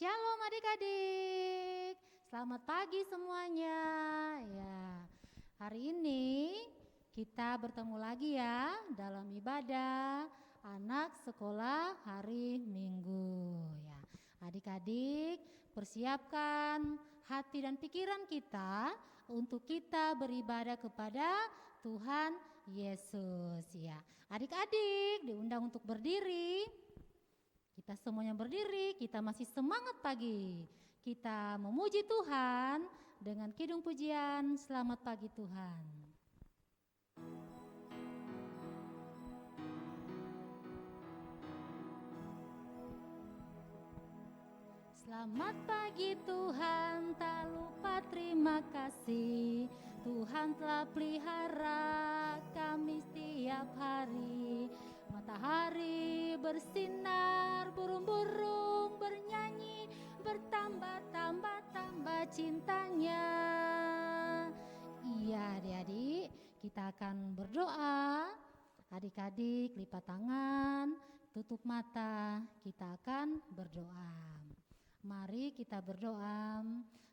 Shalom adik-adik, selamat pagi semuanya. Ya, hari ini kita bertemu lagi ya dalam ibadah anak sekolah hari Minggu. Ya, adik-adik persiapkan hati dan pikiran kita untuk kita beribadah kepada Tuhan Yesus. Ya, adik-adik diundang untuk berdiri. Kita semuanya berdiri, kita masih semangat pagi. Kita memuji Tuhan dengan kidung pujian, selamat pagi Tuhan. Selamat pagi Tuhan, tak lupa terima kasih. Tuhan telah pelihara kami setiap hari. Matahari bersinar, burung-burung bernyanyi, bertambah-tambah cintanya. Iya adik-adik, kita akan berdoa. Adik-adik lipat tangan, tutup mata, kita akan berdoa. Mari kita berdoa.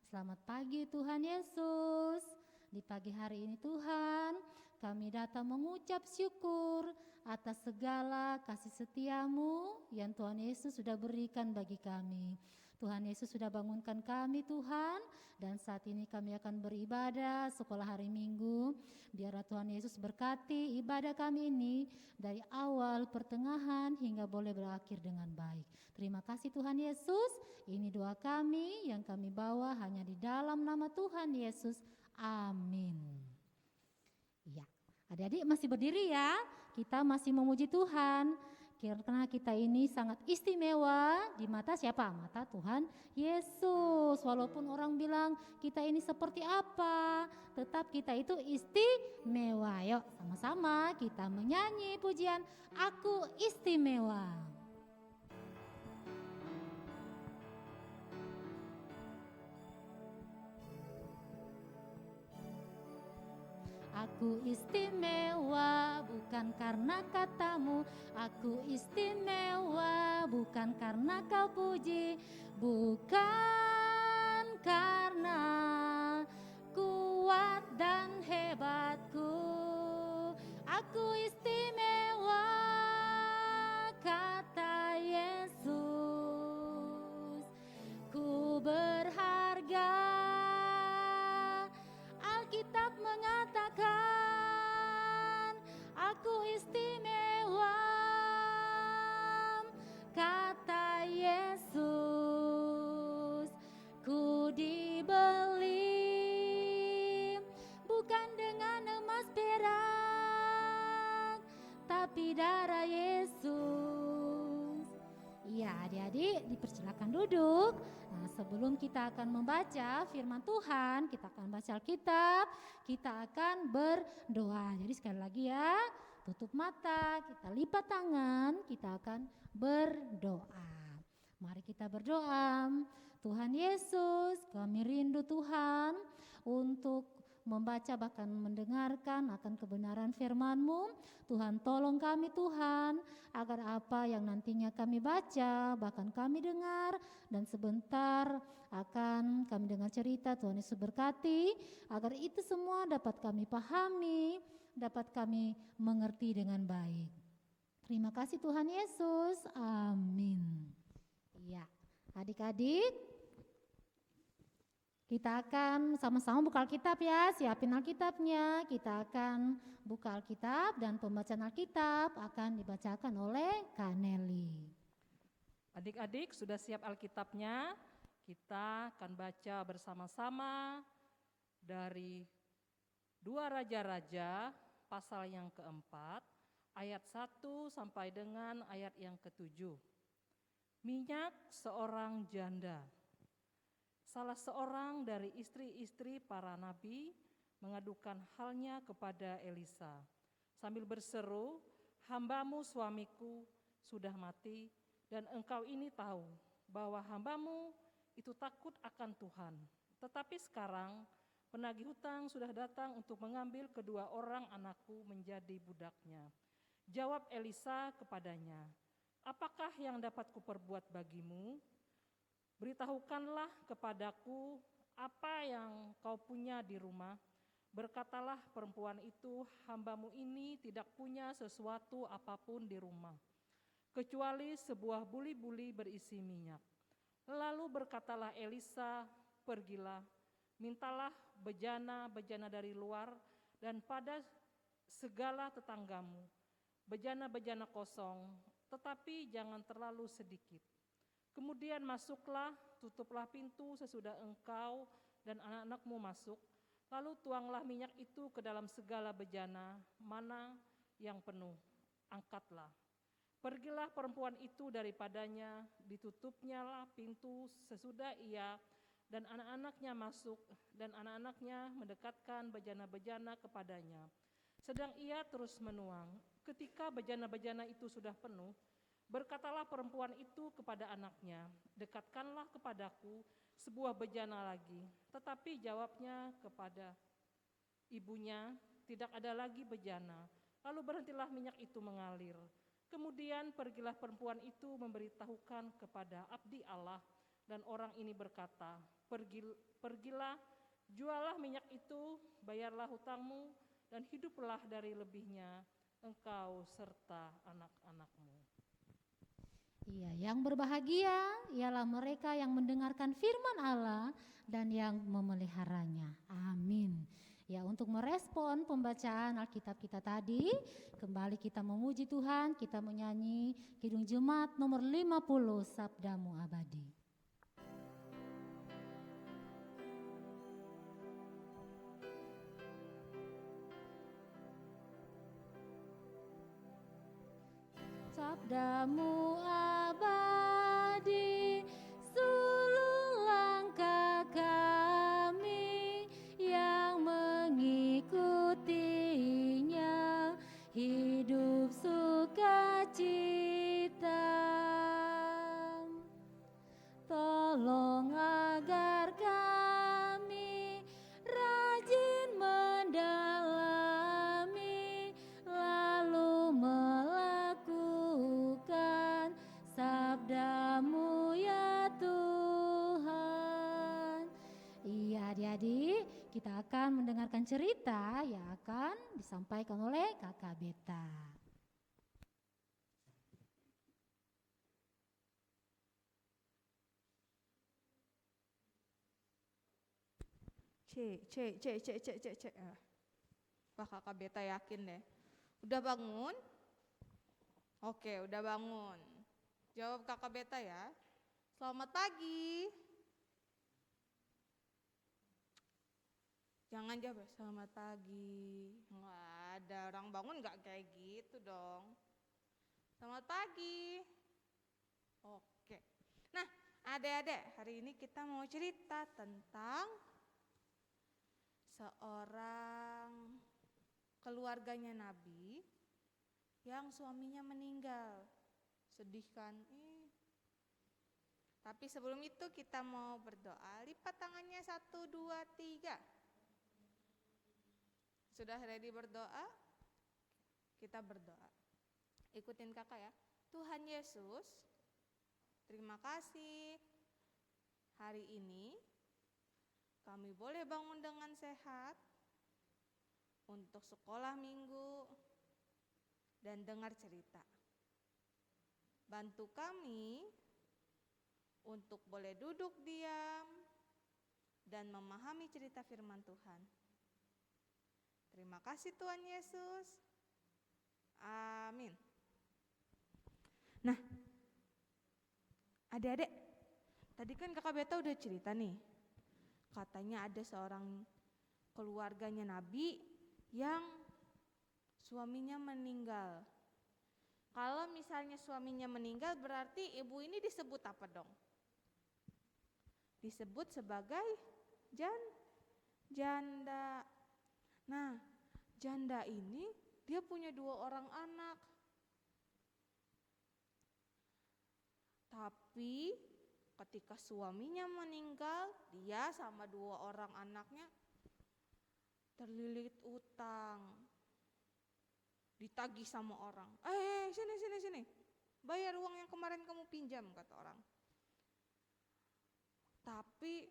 Selamat pagi Tuhan Yesus. Di pagi hari ini Tuhan, kami datang mengucap syukur atas segala kasih setiamu yang Tuhan Yesus sudah berikan bagi kami. Tuhan Yesus sudah bangunkan kami Tuhan, dan saat ini kami akan beribadah sekolah hari Minggu. Biarlah Tuhan Yesus berkati ibadah kami ini dari awal, pertengahan hingga boleh berakhir dengan baik. Terima kasih Tuhan Yesus. Ini doa kami yang kami bawa hanya di dalam nama Tuhan Yesus. Amin. Ya, adik-adik masih berdiri ya. Kita masih memuji Tuhan. Karena kita ini sangat istimewa di mata siapa? Mata Tuhan Yesus. Walaupun orang bilang kita ini seperti apa, tetap kita itu istimewa. Yuk sama-sama kita menyanyi pujian Aku Istimewa. Aku istimewa bukan karena katamu, aku istimewa bukan karena kau puji, bukan karena kuat dan hebatku. Aku istimewa, kata Yesus, ku berharga. Alkitab mengatakan, aku istimewa, kata Yesus, ku dibeli bukan dengan emas perak, tapi darah Yesus. Iya adik-adik dipersilakan duduk. Nah, sebelum kita akan membaca firman Tuhan, kita akan baca Alkitab, kita akan berdoa. Jadi sekali lagi ya, tutup mata, kita lipat tangan, kita akan berdoa. Mari kita berdoa. Tuhan Yesus, kami rindu Tuhan untuk membaca bahkan mendengarkan akan kebenaran firman-Mu. Tuhan tolong kami Tuhan, agar apa yang nantinya kami baca, bahkan kami dengar, dan sebentar akan kami dengar cerita, Tuhan Yesus berkati, agar itu semua dapat kami pahami, dapat kami mengerti dengan baik. Terima kasih Tuhan Yesus, amin. Ya, adik-adik, kita akan sama-sama buka Alkitab ya, siapin Alkitabnya. Kita akan buka Alkitab dan pembacaan Alkitab akan dibacakan oleh Kak Nelly. Adik-adik sudah siap Alkitabnya? Kita akan baca bersama-sama dari 2 Raja-Raja pasal yang keempat, ayat 1 sampai dengan ayat yang ke-7. Minyak seorang janda. Salah seorang dari istri-istri para nabi mengadukan halnya kepada Elisa sambil berseru, "Hambamu suamiku sudah mati dan engkau ini tahu bahwa hambamu itu takut akan Tuhan. Tetapi sekarang penagih hutang sudah datang untuk mengambil kedua orang anakku menjadi budaknya." Jawab Elisa kepadanya, "Apakah yang dapat kuperbuat bagimu?" Beritahukanlah kepadaku apa yang kau punya di rumah. Berkatalah perempuan itu, hambamu ini tidak punya sesuatu apapun di rumah, kecuali sebuah buli-buli berisi minyak. Lalu berkatalah Elisa, pergilah, mintalah bejana-bejana dari luar dan pada segala tetanggamu, bejana-bejana kosong, tetapi jangan terlalu sedikit. Kemudian masuklah, tutuplah pintu sesudah engkau dan anak-anakmu masuk, lalu tuanglah minyak itu ke dalam segala bejana, mana yang penuh, angkatlah. Pergilah perempuan itu daripadanya, ditutupnya lah pintu sesudah ia dan anak-anaknya masuk, dan anak-anaknya mendekatkan bejana-bejana kepadanya. Sedang ia terus menuang. Ketika bejana-bejana itu sudah penuh, berkatalah perempuan itu kepada anaknya, dekatkanlah kepadaku sebuah bejana lagi. Tetapi jawabnya kepada ibunya, tidak ada lagi bejana. Lalu berhentilah minyak itu mengalir. Kemudian pergilah perempuan itu memberitahukan kepada abdi Allah, dan orang ini berkata, pergilah, jualah minyak itu, bayarlah hutangmu, dan hiduplah dari lebihnya, engkau serta anak-anakmu. Iya, yang berbahagia ialah mereka yang mendengarkan firman Allah dan yang memeliharanya. Amin. Ya, untuk merespon pembacaan Alkitab kita tadi, kembali kita memuji Tuhan, kita menyanyi Kidung Jemaat nomor 50, Sabdamu Abadi. Sabdamu abadi, sulung langkah kami yang mengikutinya, hidup sukacita. Tolong agar kami rajin mendalami, lalu melakukan sabdamu ya Tuhan. Iya adik-adik, kita akan mendengarkan cerita yang akan disampaikan oleh Kakak Beta. Cek. Wah, Kakak Beta yakin deh. Udah bangun? Oke, udah bangun. Jawab Kakak Beta ya. Selamat pagi. Jangan jawab selamat pagi. Nggak ada orang bangun nggak kayak gitu dong. Selamat pagi. Oke. Nah, adik-adik, hari ini kita mau cerita tentang seorang keluarganya Nabi yang suaminya meninggal. Sedih kan? Tapi sebelum itu kita mau berdoa. Lipat tangannya 1, 2, 3. Sudah ready berdoa? Kita berdoa. Ikutin kakak ya. Tuhan Yesus, terima kasih hari ini kami boleh bangun dengan sehat untuk sekolah minggu dan dengar cerita. Bantu kami untuk boleh duduk diam dan memahami cerita firman Tuhan. Terima kasih Tuhan Yesus. Amin. Nah, adik-adik, tadi kan kakak Beta udah cerita nih. Katanya ada seorang keluarganya Nabi yang suaminya meninggal. Kalau misalnya suaminya meninggal berarti ibu ini disebut apa dong? Disebut sebagai janda. Nah, janda ini dia punya 2 orang anak. Tapi ketika suaminya meninggal, dia sama 2 orang anaknya terlilit utang. Ditagih sama orang. Sini. Bayar uang yang kemarin kamu pinjam, kata orang. Tapi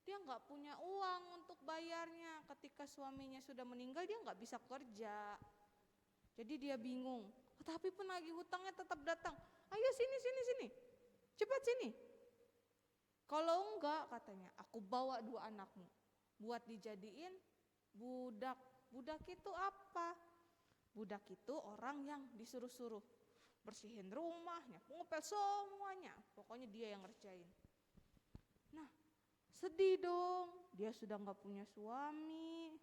dia nggak punya uang untuk bayarnya. Ketika suaminya sudah meninggal dia nggak bisa kerja. Jadi dia bingung. Tapi penagih hutangnya tetap datang. Ayo sini. Cepat sini. Kalau enggak katanya, aku bawa 2 anakmu. Buat dijadiin budak. Budak itu apa? Budak itu orang yang disuruh-suruh. Bersihin rumahnya, ngepel semuanya. Pokoknya dia yang ngerjain. Nah, sedih dong. Dia sudah gak punya suami.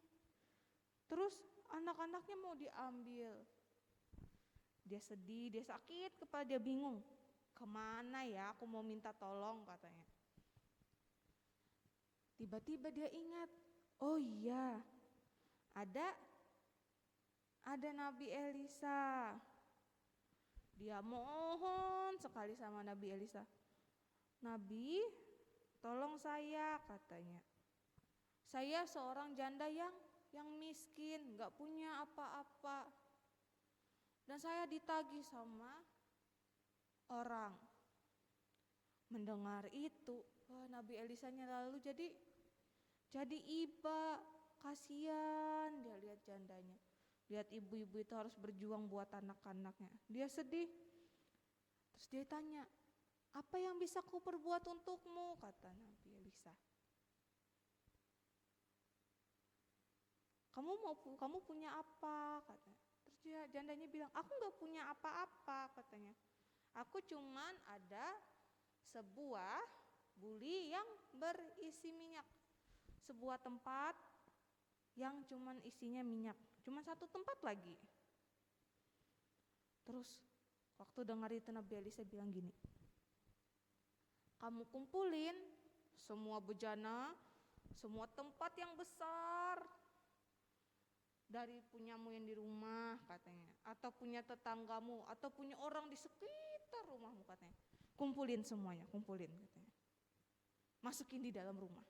Terus anak-anaknya mau diambil. Dia sedih, dia sakit kepala, dia bingung. Kemana ya aku mau minta tolong katanya. Tiba-tiba dia ingat, oh iya, ada Nabi Elisa. Dia mohon sekali sama Nabi Elisa. Nabi, tolong saya katanya. Saya seorang janda yang miskin, gak punya apa-apa. Dan saya ditagih sama orang. Mendengar itu, Nabi Elisanya lalu jadi iba, kasihan dia lihat jandanya. Lihat ibu-ibu itu harus berjuang buat anak-anaknya. Dia sedih. Terus dia tanya, apa yang bisa ku perbuat untukmu? Kata Nabi Elisa. Kamu punya apa? Katanya. Terus jandanya bilang, aku gak punya apa-apa katanya. Aku cuman ada sebuah buli yang berisi minyak. Sebuah tempat yang cuman isinya minyak. Cuman satu tempat lagi. Terus waktu dengar itu Nabi Elisa bilang gini, kamu kumpulin semua bejana, semua tempat yang besar, dari punyamu yang di rumah katanya, atau punya tetanggamu, atau punya orang di sekitar rumahmu katanya. Kumpulin semuanya, kumpulin katanya. Masukin di dalam rumah.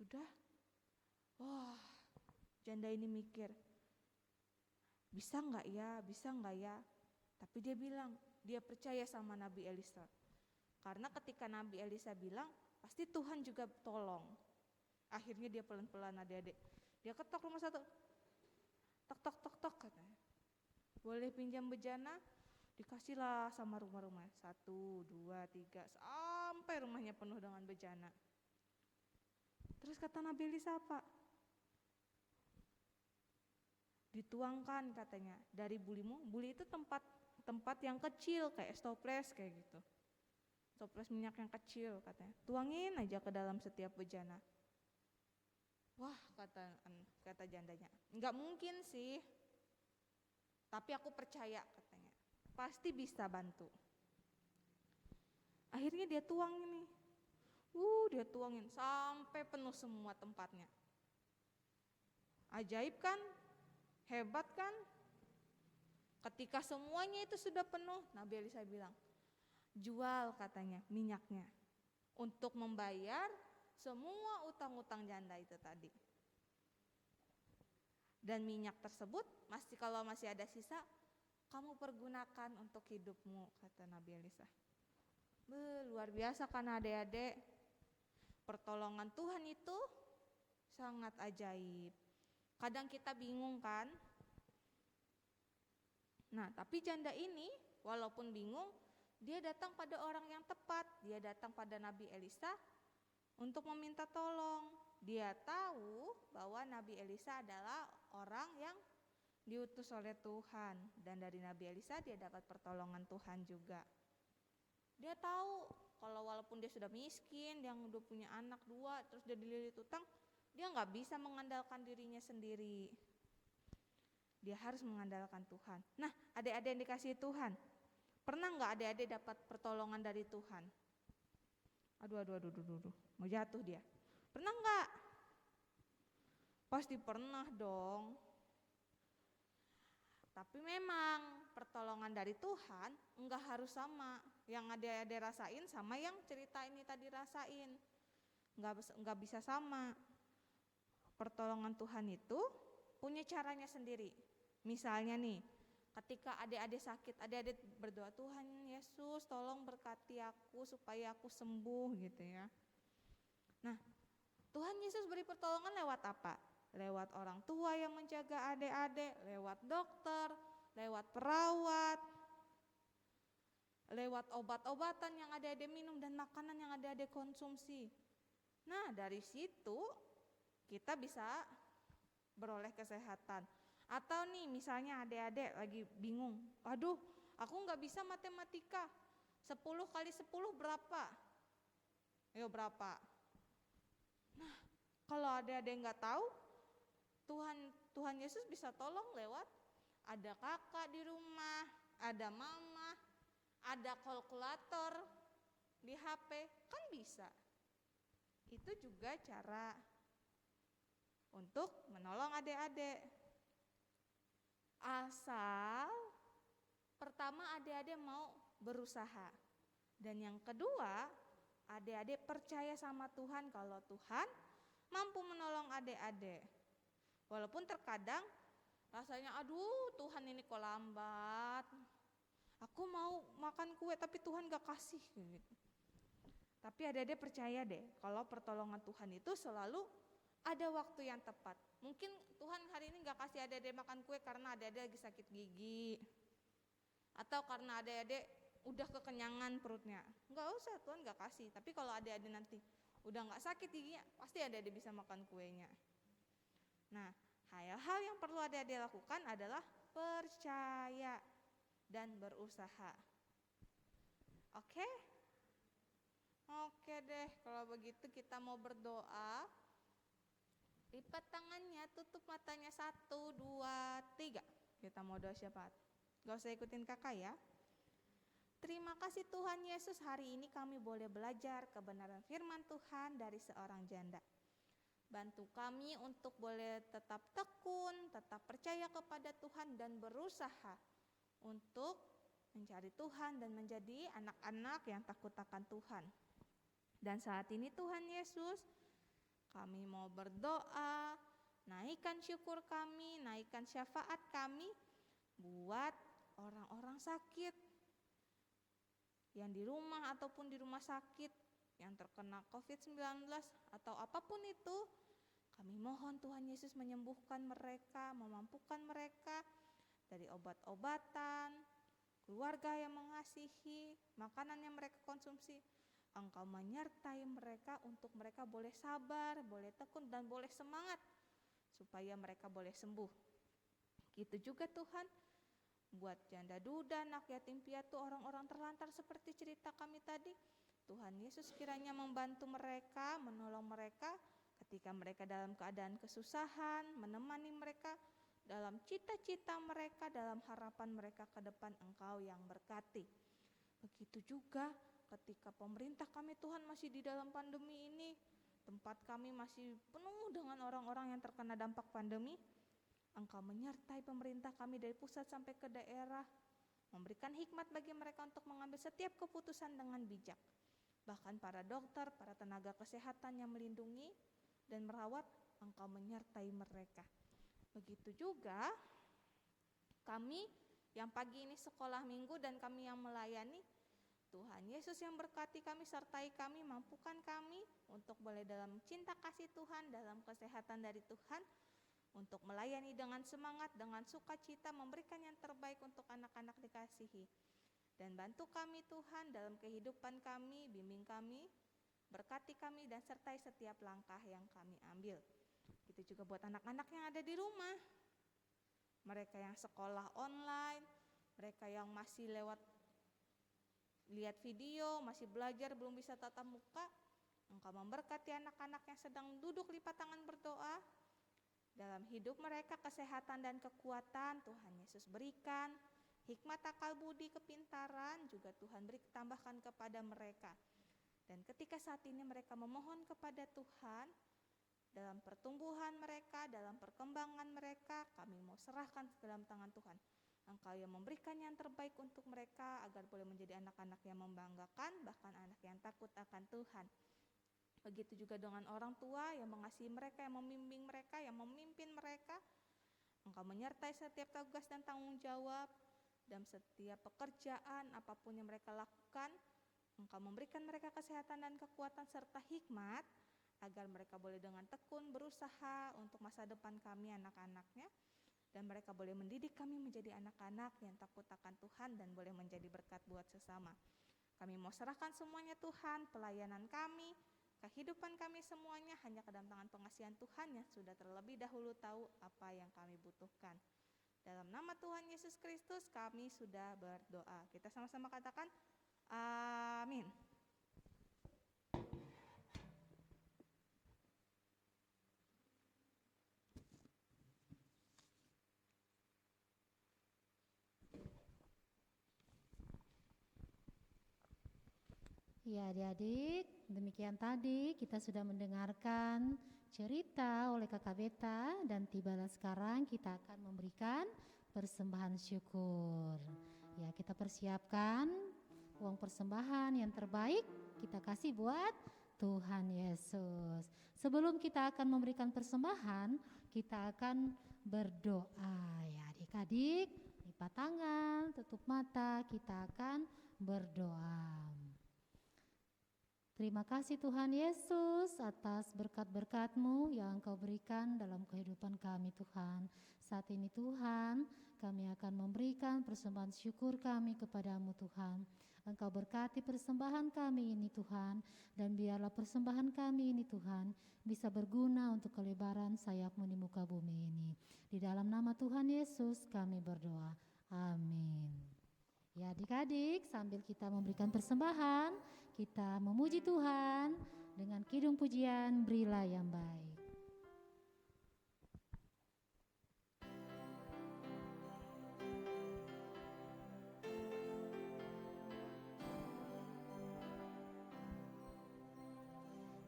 Sudah, wah janda ini mikir, bisa gak ya? Tapi dia bilang, dia percaya sama Nabi Elisa. Karena ketika Nabi Elisa bilang, pasti Tuhan juga tolong. Akhirnya dia pelan-pelan adik-adik. Dia ketok rumah satu, tok katanya. Boleh pinjam bejana? Dikasihlah sama rumah-rumah. 1, 2, 3, sampai rumahnya penuh dengan bejana. Terus kata Nabi Elisa apa? Dituangkan katanya dari bulimu. Buli itu tempat yang kecil kayak stoples kayak gitu. Stoples minyak yang kecil katanya. Tuangin aja ke dalam setiap bejana. Wah kata jandanya, enggak mungkin sih. Tapi aku percaya katanya. Pasti bisa bantu. Akhirnya dia tuangin nih. Dia tuangin sampai penuh semua tempatnya. Ajaib kan? Hebat kan? Ketika semuanya itu sudah penuh, Nabi Elisa bilang, jual katanya minyaknya untuk membayar semua utang-utang janda itu tadi. Dan minyak tersebut kalau masih ada sisa, kamu pergunakan untuk hidupmu, kata Nabi Elisa. Luar biasa kan adik-adik. Pertolongan Tuhan itu sangat ajaib. Kadang kita bingung kan? Nah, tapi janda ini walaupun bingung, dia datang pada orang yang tepat. Dia datang pada Nabi Elisa untuk meminta tolong. Dia tahu bahwa Nabi Elisa adalah orang yang diutus oleh Tuhan. Dan dari Nabi Elisa dia dapat pertolongan Tuhan juga. Dia tahu kalau walaupun dia sudah miskin, dia udah punya anak 2, terus dia dililit utang, dia gak bisa mengandalkan dirinya sendiri. Dia harus mengandalkan Tuhan. Nah, adik-adik yang dikasihi Tuhan, pernah gak adik-adik dapat pertolongan dari Tuhan? Aduh, mau jatuh dia. Pernah gak? Pasti pernah dong. Tapi memang pertolongan dari Tuhan enggak harus sama yang adik-adik rasain sama yang cerita ini tadi rasain. Enggak bisa sama. Pertolongan Tuhan itu punya caranya sendiri. Misalnya nih, ketika adik-adik sakit, adik-adik berdoa, Tuhan Yesus tolong berkati aku supaya aku sembuh gitu ya. Nah, Tuhan Yesus beri pertolongan lewat apa? Lewat orang tua yang menjaga adik-adik, lewat dokter, lewat perawat, lewat obat-obatan yang adik-adik minum dan makanan yang adik-adik konsumsi. Nah, dari situ kita bisa beroleh kesehatan. Atau nih misalnya adik-adik lagi bingung, aduh aku nggak bisa matematika, 10 kali 10 berapa? Ayo berapa? Nah, kalau adik-adik nggak tahu, Tuhan Yesus bisa tolong lewat ada kakak di rumah, ada mama, ada kalkulator di HP, kan bisa. Itu juga cara untuk menolong adik-adik. Asal pertama adik-adik mau berusaha. Dan yang kedua, adik-adik percaya sama Tuhan kalau Tuhan mampu menolong adik-adik. Walaupun terkadang rasanya aduh Tuhan ini kok lambat. Aku mau makan kue tapi Tuhan gak kasih gitu. Tapi adik-adik percaya deh kalau pertolongan Tuhan itu selalu ada waktu yang tepat. Mungkin Tuhan hari ini gak kasih adik-adik makan kue karena adik-adik lagi sakit gigi. Atau karena adik-adik udah kekenyangan perutnya. Gak usah, Tuhan gak kasih. Tapi kalau adik-adik nanti udah gak sakit giginya, pasti adik-adik bisa makan kuenya. Nah, hal-hal yang perlu adik-adik lakukan adalah percaya dan berusaha. Oke? Oke deh, kalau begitu kita mau berdoa. Lipat tangannya, tutup matanya 1, 2, 3. Kita mau doa syafaat. Gak usah ikutin kakak ya. Terima kasih Tuhan Yesus, hari ini kami boleh belajar kebenaran firman Tuhan dari seorang janda. Bantu kami untuk boleh tetap tekun, tetap percaya kepada Tuhan dan berusaha untuk mencari Tuhan dan menjadi anak-anak yang takut akan Tuhan. Dan saat ini Tuhan Yesus, kami mau berdoa, naikkan syukur kami, naikkan syafaat kami buat orang-orang sakit yang di rumah ataupun di rumah sakit yang terkena COVID-19 atau apapun itu. Kami mohon Tuhan Yesus menyembuhkan mereka, memampukan mereka dari obat-obatan, keluarga yang mengasihi, makanan yang mereka konsumsi. Engkau menyertai mereka untuk mereka boleh sabar, boleh tekun dan boleh semangat supaya mereka boleh sembuh. Gitu juga Tuhan buat janda duda, anak yatim piatu, orang-orang terlantar seperti cerita kami tadi. Tuhan Yesus kiranya membantu mereka, menolong mereka ketika mereka dalam keadaan kesusahan, menemani mereka dalam cita-cita mereka, dalam harapan mereka ke depan. Engkau yang berkati. Begitu juga ketika pemerintah kami Tuhan masih di dalam pandemi ini, tempat kami masih penuh dengan orang-orang yang terkena dampak pandemi. Engkau menyertai pemerintah kami dari pusat sampai ke daerah, memberikan hikmat bagi mereka untuk mengambil setiap keputusan dengan bijak. Bahkan para dokter, para tenaga kesehatan yang melindungi dan merawat, Engkau menyertai mereka. Begitu juga kami yang pagi ini sekolah minggu dan kami yang melayani, Tuhan Yesus yang berkati kami, sertai kami, mampukan kami untuk boleh dalam cinta kasih Tuhan, dalam kesehatan dari Tuhan, untuk melayani dengan semangat, dengan sukacita, memberikan yang terbaik untuk anak-anak dikasihi. Dan bantu kami Tuhan dalam kehidupan kami, bimbing kami, berkati kami dan sertai setiap langkah yang kami ambil. Itu juga buat anak-anak yang ada di rumah, mereka yang sekolah online, mereka yang masih lewat lihat video, masih belajar, belum bisa tatap muka. Engkau memberkati anak-anak yang sedang duduk lipat tangan berdoa. Dalam hidup mereka kesehatan dan kekuatan Tuhan Yesus berikan. Hikmat, akal budi, kepintaran juga Tuhan beri tambahkan kepada mereka. Dan ketika saat ini mereka memohon kepada Tuhan, dalam pertumbuhan mereka, dalam perkembangan mereka, kami mau serahkan ke dalam tangan Tuhan. Engkau yang memberikan yang terbaik untuk mereka agar boleh menjadi anak-anak yang membanggakan, bahkan anak yang takut akan Tuhan. Begitu juga dengan orang tua yang mengasihi mereka, yang membimbing mereka, yang memimpin mereka. Engkau menyertai setiap tugas dan tanggung jawab dalam setiap pekerjaan apapun yang mereka lakukan. Engkau memberikan mereka kesehatan dan kekuatan serta hikmat agar mereka boleh dengan tekun berusaha untuk masa depan kami anak-anaknya, dan mereka boleh mendidik kami menjadi anak-anak yang takut akan Tuhan dan boleh menjadi berkat buat sesama. Kami mau serahkan semuanya Tuhan, pelayanan kami, kehidupan kami semuanya hanya ke dalam tangan pengasihan Tuhan yang sudah terlebih dahulu tahu apa yang kami butuhkan. Dalam nama Tuhan Yesus Kristus kami sudah berdoa. Kita sama-sama katakan amin. Ya adik-adik, demikian tadi kita sudah mendengarkan cerita oleh Kakak Beta dan tibalah sekarang kita akan memberikan persembahan syukur. Ya, kita persiapkan uang persembahan yang terbaik kita kasih buat Tuhan Yesus. Sebelum kita akan memberikan persembahan, kita akan berdoa. Ya adik-adik, lipat tangan, tutup mata, kita akan berdoa. Terima kasih Tuhan Yesus atas berkat-berkat-Mu yang Engkau berikan dalam kehidupan kami Tuhan. Saat ini Tuhan, kami akan memberikan persembahan syukur kami kepadamu Tuhan. Engkau berkati persembahan kami ini Tuhan, dan biarlah persembahan kami ini Tuhan bisa berguna untuk kelebaran sayap-Mu di muka bumi ini. Di dalam nama Tuhan Yesus kami berdoa. Amin. Ya adik-adik, sambil kita memberikan persembahan, kita memuji Tuhan dengan kidung pujian Berilah yang Baik.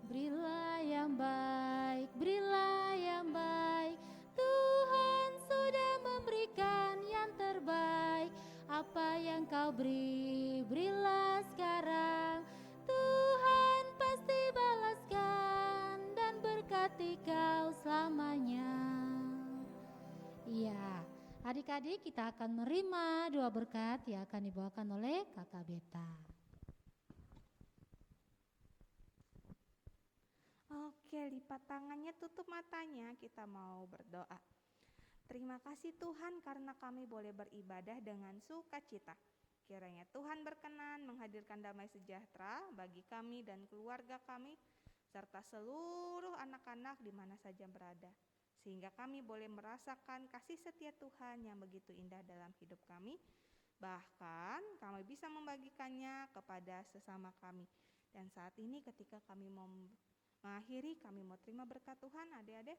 Berilah yang baik, berilah yang baik, Tuhan sudah memberikan yang terbaik. Apa yang kau beri, berilah sekarang, Tuhan pasti balaskan dan berkati kau selamanya. Iya, adik-adik kita akan menerima dua berkat yang akan dibawakan oleh Kakak Beta. Oke, lipat tangannya, tutup matanya, kita mau berdoa. Terima kasih Tuhan karena kami boleh beribadah dengan sukacita. Kiranya Tuhan berkenan menghadirkan damai sejahtera bagi kami dan keluarga kami, serta seluruh anak-anak di mana saja berada. Sehingga kami boleh merasakan kasih setia Tuhan yang begitu indah dalam hidup kami. Bahkan kami bisa membagikannya kepada sesama kami. Dan saat ini ketika kami mau mengakhiri, kami mau terima berkat Tuhan adik-adik.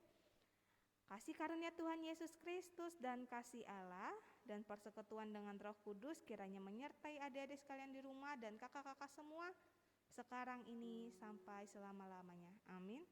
Kasih karunia Tuhan Yesus Kristus dan kasih Allah dan persekutuan dengan Roh Kudus kiranya menyertai adik-adik sekalian di rumah dan kakak-kakak semua sekarang ini sampai selama-lamanya. Amin.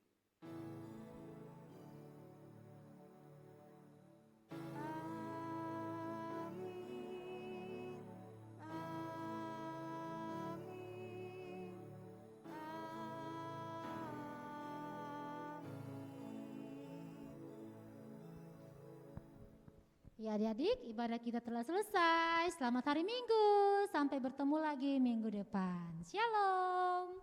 Ya adik-adik, ibadah kita telah selesai. Selamat hari Minggu, sampai bertemu lagi minggu depan. Shalom.